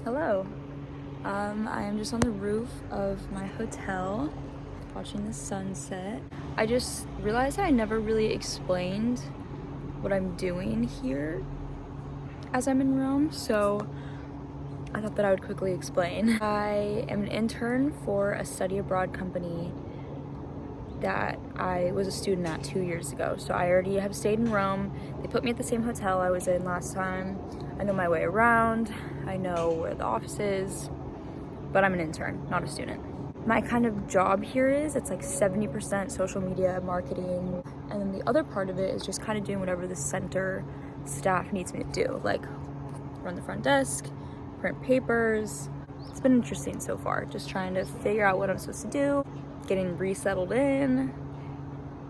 Hello. I am just on the roof of my hotel watching the sunset. I just realized I never really explained what I'm doing here as I'm in Rome, so I thought that I would quickly explain. I am an intern for a study abroad company that I was a student at 2 years ago. So I already have stayed in Rome. They put me at the same hotel I was in last time. I know my way around. I know where the office is, but I'm an intern, not a student. My kind of job here is, it's like 70% social media marketing, and then the other part of it is just kind of doing whatever the center staff needs me to do, like run the front desk, print papers. It's been interesting so far, just trying to figure out what I'm supposed to do, getting resettled in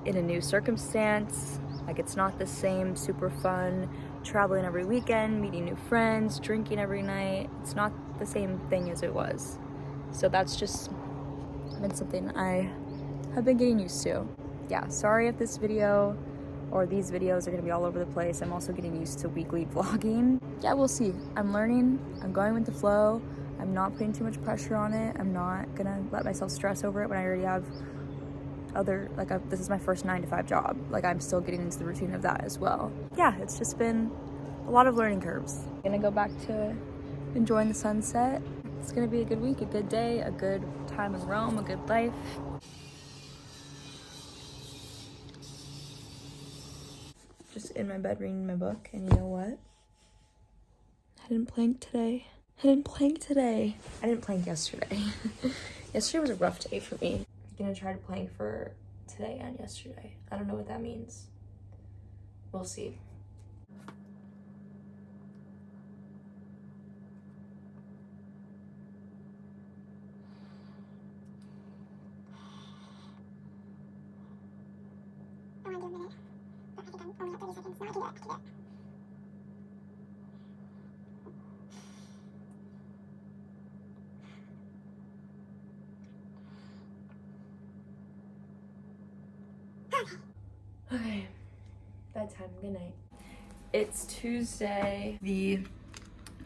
a new circumstance. Like, it's not the same super fun traveling every weekend, meeting new friends, drinking every night. It's not the same thing as it was. So that's just been something I have been getting used to. Yeah, sorry if this video or these videos are gonna be all over the place. I'm also getting used to weekly vlogging. Yeah, we'll see. I'm learning, I'm going with the flow. I'm not putting too much pressure on it. I'm not gonna let myself stress over it when I already have this is my first 9-to-5 job. Like, I'm still getting into the routine of that as well. Yeah, it's just been a lot of learning curves. I'm gonna go back to enjoying the sunset. It's gonna be a good week, a good day, a good time in Rome, a good life. Just in my bed reading my book, and you know what? I didn't plank today. I didn't plank yesterday. Yesterday was a rough day for me. I'm gonna try to plank for today and yesterday. I don't know what that means. We'll see. I want to do a minute, but I think I'm only at 30 seconds. No, I can do it. Okay, bedtime, good night. It's Tuesday, the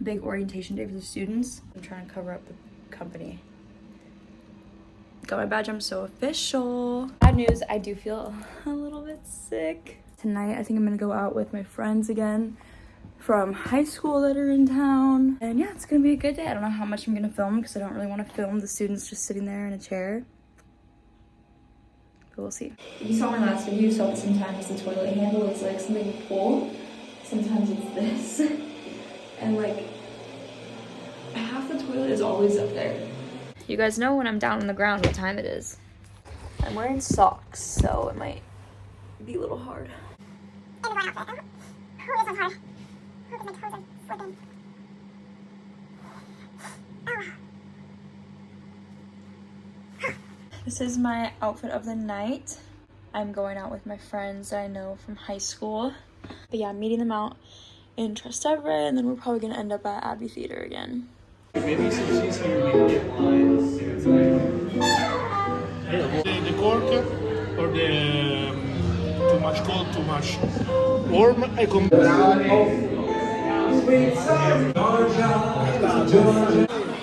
big orientation day for the students. I'm trying to cover up the company. Got my badge, I'm so official. Bad news, I do feel a little bit sick. Tonight, I think I'm gonna go out with my friends again from high school that are in town. And yeah, it's gonna be a good day. I don't know how much I'm gonna film because I don't really want to film the students just sitting there in a chair. But we'll see. If you saw my last video, you saw that sometimes the toilet handle is like something you pull. Sometimes it's this. And like, half the toilet is always up there. You guys know when I'm down on the ground what time it is. I'm wearing socks, so it might be a little hard. And the brown outfit. Oh, this one's hard. Oh, because my toes are slipping. Oh. This is my outfit of the night. I'm going out with my friends that I know from high school. But yeah, I'm meeting them out in Trastevere, and then we're probably gonna end up at Abbey Theater again. Maybe since she's here, we can get lines. The cork or the too much cold, too much warm.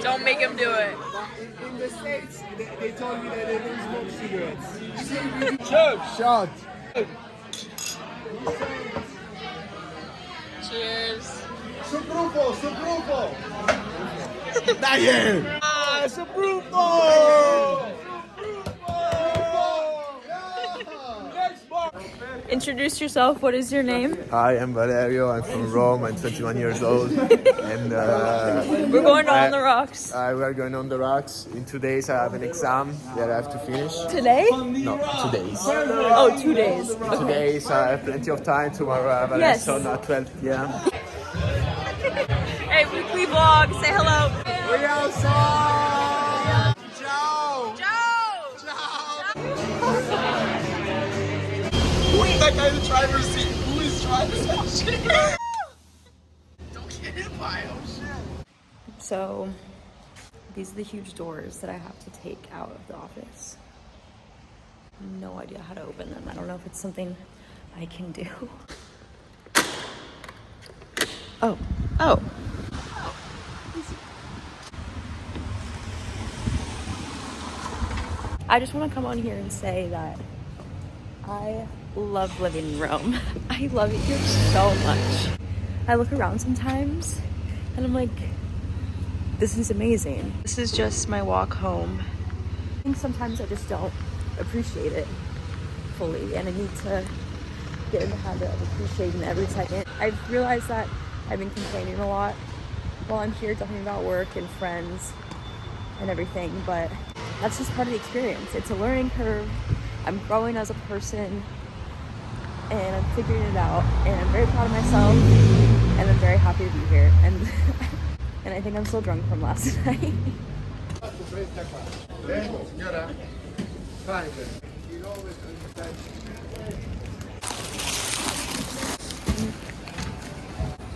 Don't make him do it. In the States, they told me that they don't smoke cigarettes. Shot. Cheers. Soprufo. Dai! Ah, soprufo! Introduce yourself. What is your name? Hi, I'm Valerio. I'm from Rome. I'm 21 years old. And We're going on the rocks. we are going on the rocks. In 2 days, I have an exam that I have to finish. Today? No, 2 days. Oh, 2 days. 2 days, I have plenty of time. Tomorrow I have a Yes. lesson at 12 p.m. Hey, weekly vlog. Say hello. We outside! Ciao! Who is that guy in the driver's seat? Who is driving that shit? Don't get hit by him, shit. So, these are the huge doors that I have to take out of the office. No idea how to open them. I don't know if it's something I can do. Oh. I just want to come on here and say that I love living in Rome. I love it here so much. I look around sometimes and I'm like, this is amazing. This is just my walk home. I think sometimes I just don't appreciate it fully, and I need to get in the habit of appreciating every second. I've realized that I've been complaining a lot while I'm here talking about work and friends and everything, but that's just part of the experience. It's a learning curve. I'm growing as a person and I'm figuring it out, and I'm very proud of myself and I'm very happy to be here, and and I think I'm still drunk from last night.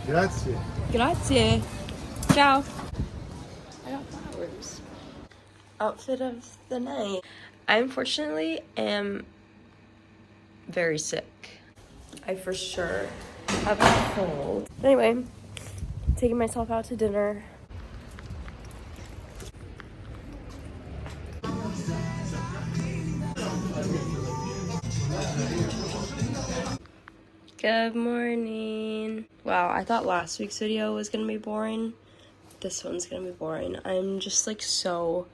Grazie. Grazie. Ciao. I got flowers. Outfit of the night. I unfortunately am very sick. I for sure have a cold. Anyway, taking myself out to dinner. Good morning. Wow, I thought last week's video was gonna be boring. This one's gonna be boring. I'm just like so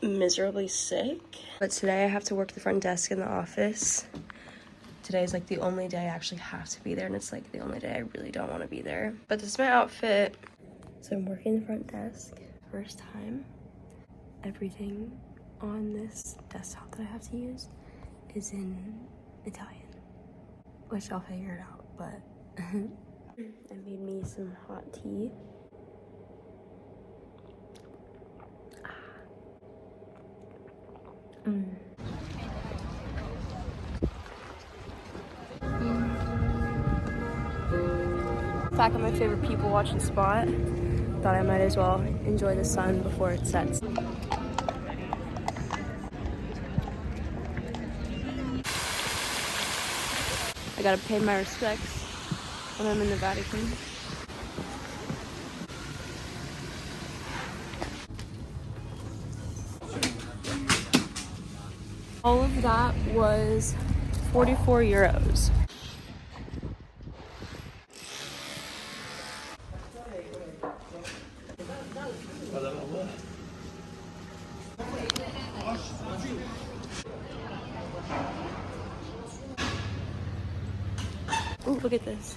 miserably sick. But today I have to work the front desk in the office. Today is like the only day I actually have to be there, and it's like the only day I really don't want to be there. But this is my outfit. So I'm working the front desk. First time. Everything on this desktop that I have to use is in Italian, which I'll figure it out, but I made me some hot tea. Back on my favorite people watching spot. Thought I might as well enjoy the sun before it sets. I gotta pay my respects when I'm in the Vatican. All of that was 44 euros. Ooh, look at this.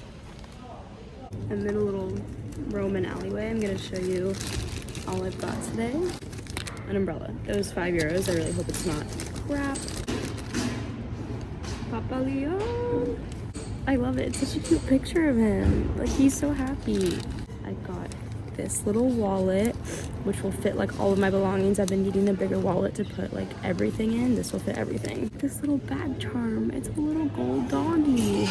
I'm in a little Roman alleyway. I'm gonna show you all I've got today. An umbrella. It was 5 euros. I really hope it's not crap. Papa Leo. I love it. It's such a cute picture of him. Like, he's so happy. I got this little wallet, which will fit like all of my belongings. I've been needing a bigger wallet to put like everything in. This will fit everything. This little bag charm. It's a little gold doggy.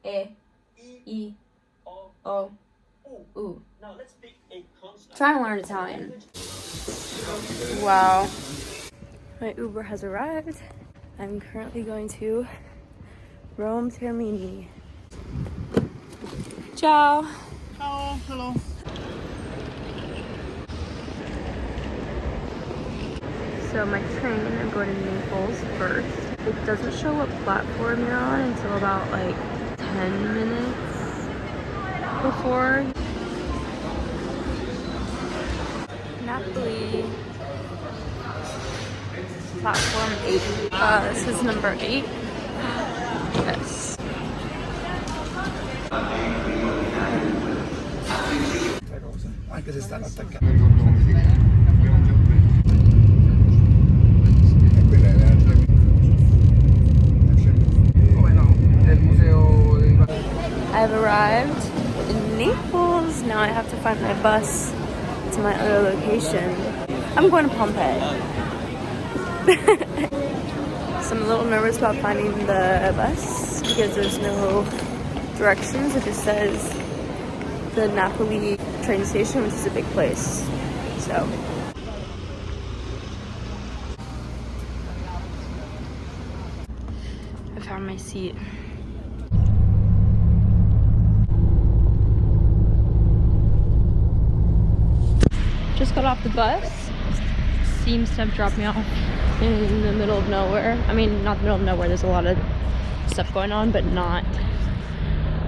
A, E, I, O, U. Now let's pick a consonant. Trying to learn Italian. Wow. My Uber has arrived. I'm currently going to Rome Termini. Ciao. Hello, hello. So my train, I'm going to Naples first. It doesn't show what platform you're on until about like 10 minutes before. Napoli, platform 8. This is number 8. Yes. Anche se stanno attaccando. I've arrived in Naples. Now I have to find my bus to my other location. I'm going to Pompeii. So I'm a little nervous about finding the bus because there's no directions. It just says the Napoli train station, which is a big place. So I found my seat. just got off the bus. Seems to have dropped me off in the middle of nowhere. I mean, not the middle of nowhere. There's a lot of stuff going on, but not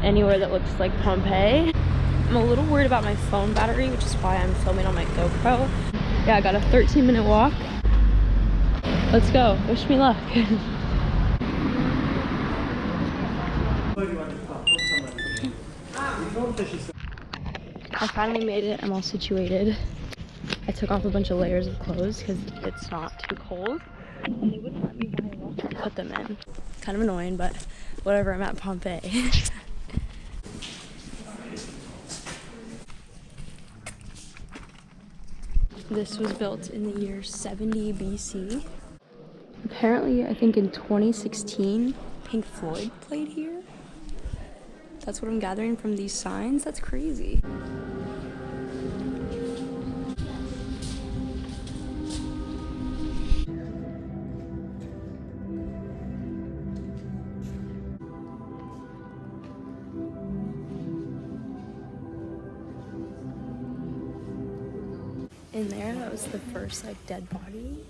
anywhere that looks like Pompeii. I'm a little worried about my phone battery, which is why I'm filming on my GoPro. Yeah, I got a 13-minute walk. Let's go. Wish me luck. I finally made it. I'm all situated. I took off a bunch of layers of clothes because it's not too cold. And they wouldn't let me buy a locker to put them in. Kind of annoying, but whatever, I'm at Pompeii. This was built in the year 70 BC. Apparently, I think in 2016, Pink Floyd played here. That's what I'm gathering from these signs. That's crazy. In there, that was the first like dead body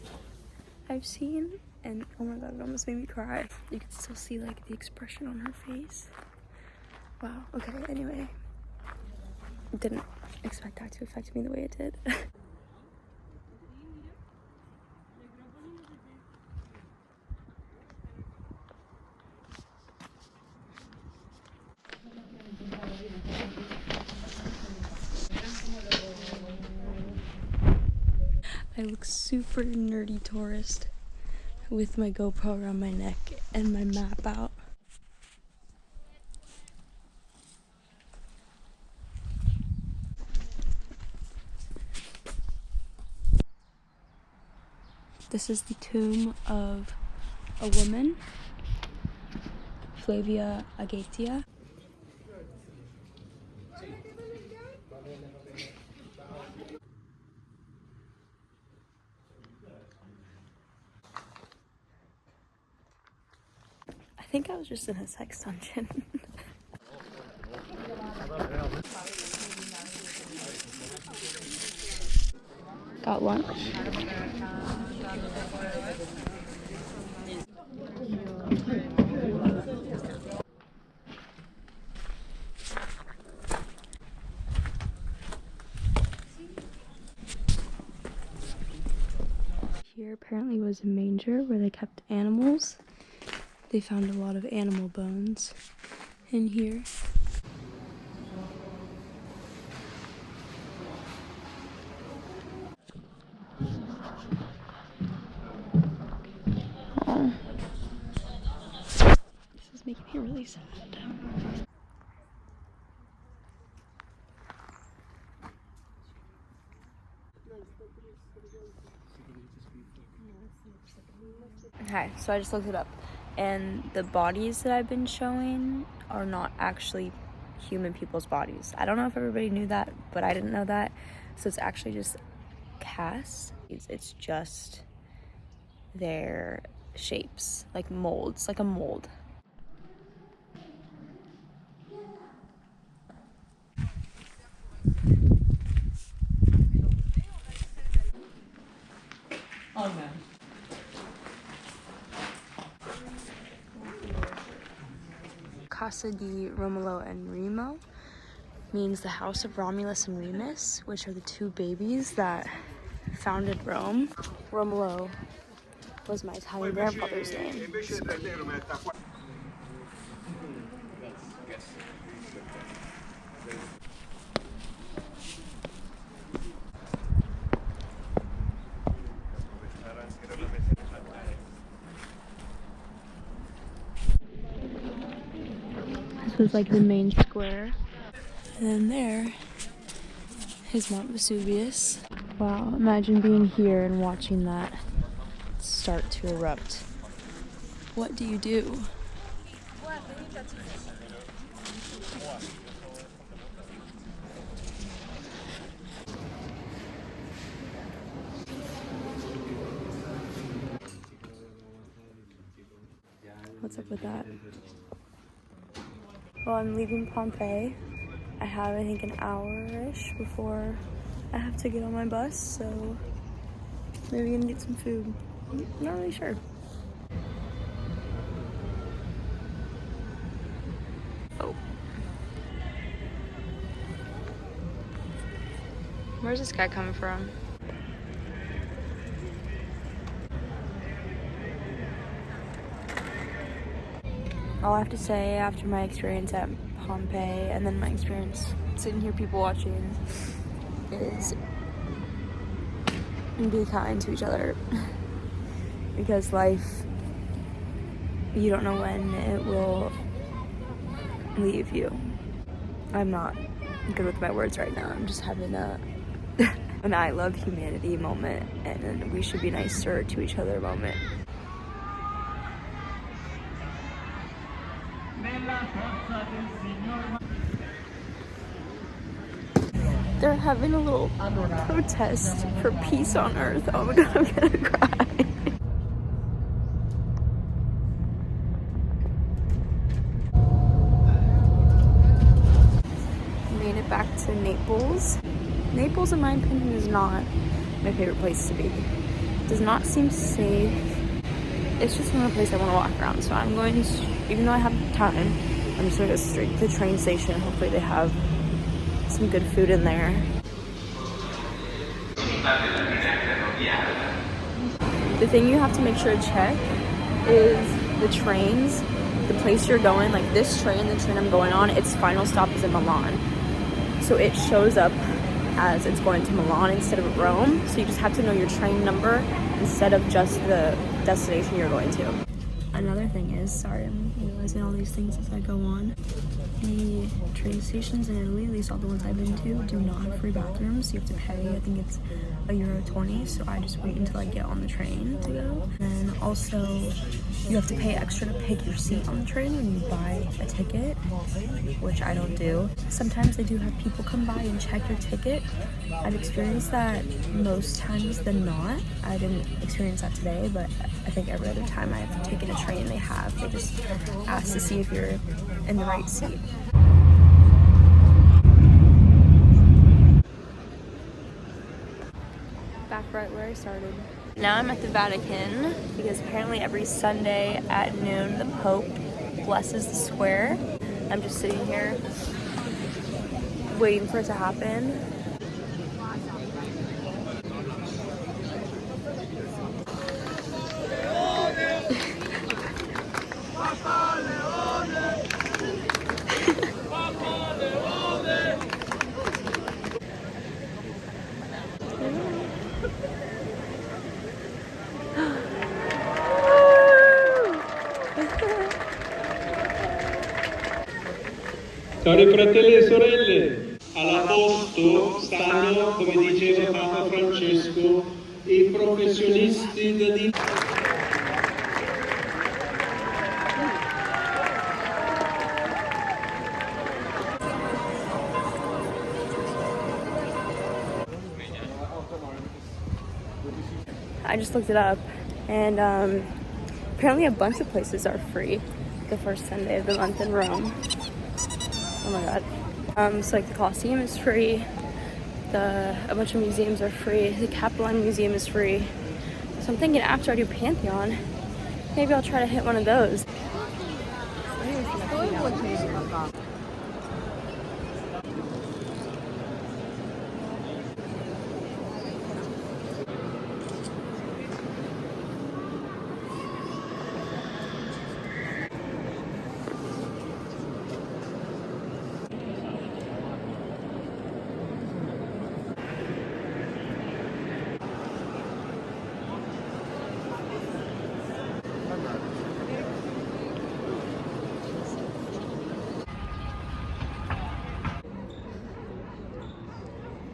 I've seen, and oh my god, it almost made me cry. You can still see like the expression on her face. Wow. Okay, anyway, didn't expect that to affect me the way it did. I look super nerdy tourist with my GoPro around my neck and my map out. This is the tomb of a woman, Flavia Agatia. I think I was just in a sex dungeon. Got lunch. Here apparently was a manger where they kept animals. They found a lot of animal bones in here. Oh. This is making me really sad. Okay, so I just looked it up, and the bodies that I've been showing are not actually human people's bodies. I don't know if everybody knew that, but I didn't know that. So it's actually just casts. It's just their shapes, like molds, like a mold. Oh man. Casa di Romolo and Remo means the house of Romulus and Remus, which are the two babies that founded Rome. Romolo was my Italian grandfather's name. This was like the main square. And then there is Mount Vesuvius. Wow, imagine being here and watching that start to erupt. What do you do? What's up with that? Well, I'm leaving Pompeii. I have, I think, an hour-ish before I have to get on my bus, so maybe gonna get some food. Not really sure. Oh. Where's this guy coming from? All I have to say after my experience at Pompeii and then my experience sitting here people watching is be kind to each other. Because life, you don't know when it will leave you. I'm not good with my words right now. I'm just having an I love humanity moment and then we should be nicer to each other moment. They're having a little protest for peace on Earth. Oh my god, I'm gonna cry. Made it back to Naples. Naples, in my opinion, is not my favorite place to be. It does not seem safe. It's just not a place I want to walk around. So I'm going to, even though I have time, I'm just gonna go straight to the train station. Hopefully they have some good food in there. The thing you have to make sure to check is the trains, the place you're going. Like this train, the train I'm going on, its final stop is in Milan. So it shows up as it's going to Milan instead of Rome. So you just have to know your train number instead of just the destination you're going to. Another thing is, sorry, I'm realizing all these things as I go on. The train stations in Italy, at least all the ones I've been to, do not have free bathrooms. You have to pay, I think it's €1.20, so I just wait until I get on the train to go. And also, you have to pay extra to pick your seat on the train when you buy a ticket, which I don't do. Sometimes they do have people come by and check your ticket. I've experienced that most times than not. I didn't experience that today, but I think every other time I've taken a train they just ask to see if you're in the right seat. Back right where I started. Now I'm at the Vatican because apparently every Sunday at noon the Pope blesses the square. I'm just sitting here waiting for it to happen. Cari fratelli e sorelle, alla posto stanno, come diceva Papa Francesco, i professionisti di... I just looked it up, and apparently a bunch of places are free the first Sunday of the month in Rome. Oh my god. So like the Colosseum is free, a bunch of museums are free, the Capitoline Museum is free. So I'm thinking after I do Pantheon, maybe I'll try to hit one of those.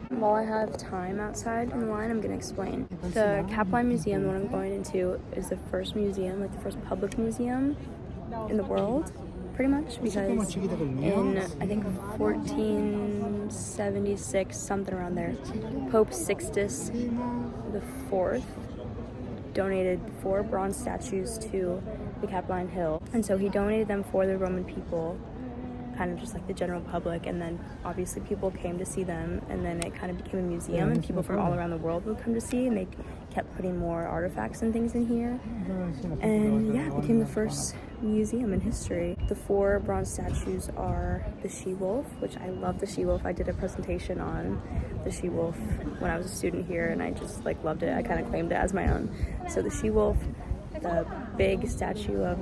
While I have time outside in the line, I'm gonna explain. The Capitoline Museum, the one I'm going into, is the first museum, like the first public museum in the world, pretty much, because in, I think, 1476, something around there, Pope Sixtus IV donated 4 bronze statues to the Capitoline Hill. And so he donated them for the Roman people kind of just like the general public, and then obviously people came to see them, and then it kind of became a museum, and people from all around the world would come to see, and they kept putting more artifacts and things in here, and yeah, it became the first museum in history. The 4 bronze statues are the she-wolf, which I love the she-wolf. I did a presentation on the she-wolf when I was a student here, and I just like loved it. I kind of claimed it as my own. So the she-wolf, the big statue of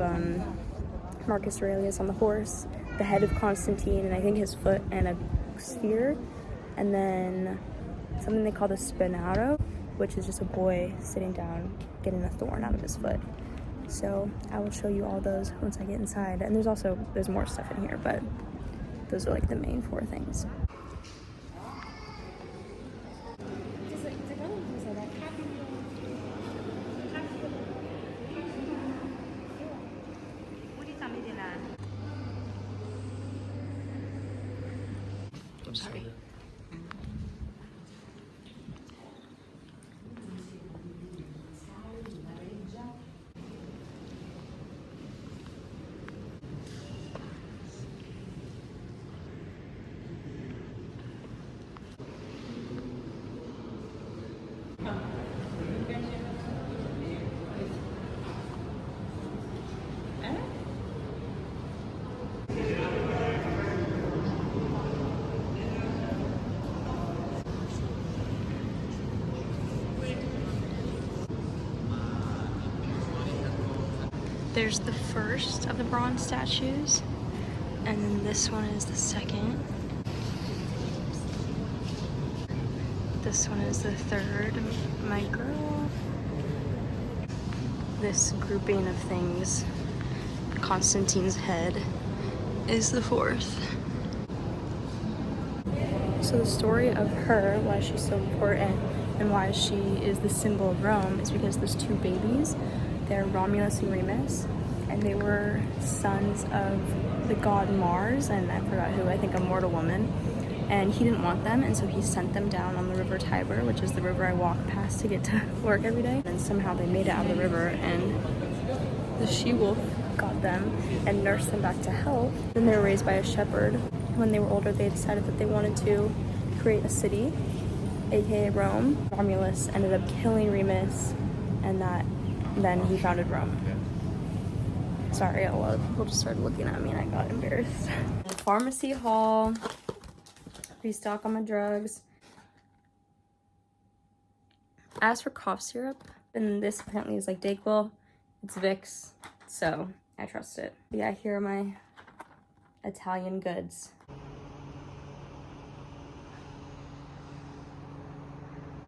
Marcus Aurelius on the horse, the head of Constantine, and I think his foot, and a sphere, and then something they call the spinato, which is just a boy sitting down getting a thorn out of his foot. So I will show you all those once I get inside, and there's more stuff in here, but those are like the main 4 things. Sorry. There's the first of the bronze statues, and then this one is the second. This one is the third, my girl. This grouping of things, Constantine's head, is the 4th. So the story of her, why she's so important and why she is the symbol of Rome, is because there's 2 babies. They're Romulus and Remus, and they were sons of the god Mars, and I forgot who, I think a mortal woman. And he didn't want them, and so he sent them down on the river Tiber, which is the river I walk past to get to work every day. And somehow they made it out of the river, and the she-wolf got them and nursed them back to health. Then they were raised by a shepherd. When they were older, they decided that they wanted to create a city, aka Rome. Romulus ended up killing Remus, and then he founded Rome. Sorry, a lot of people just started looking at me and I got embarrassed. Pharmacy haul. Restock on my drugs. As for cough syrup, and this apparently is like Dayquil, it's Vicks, so I trust it. But yeah, here are my Italian goods.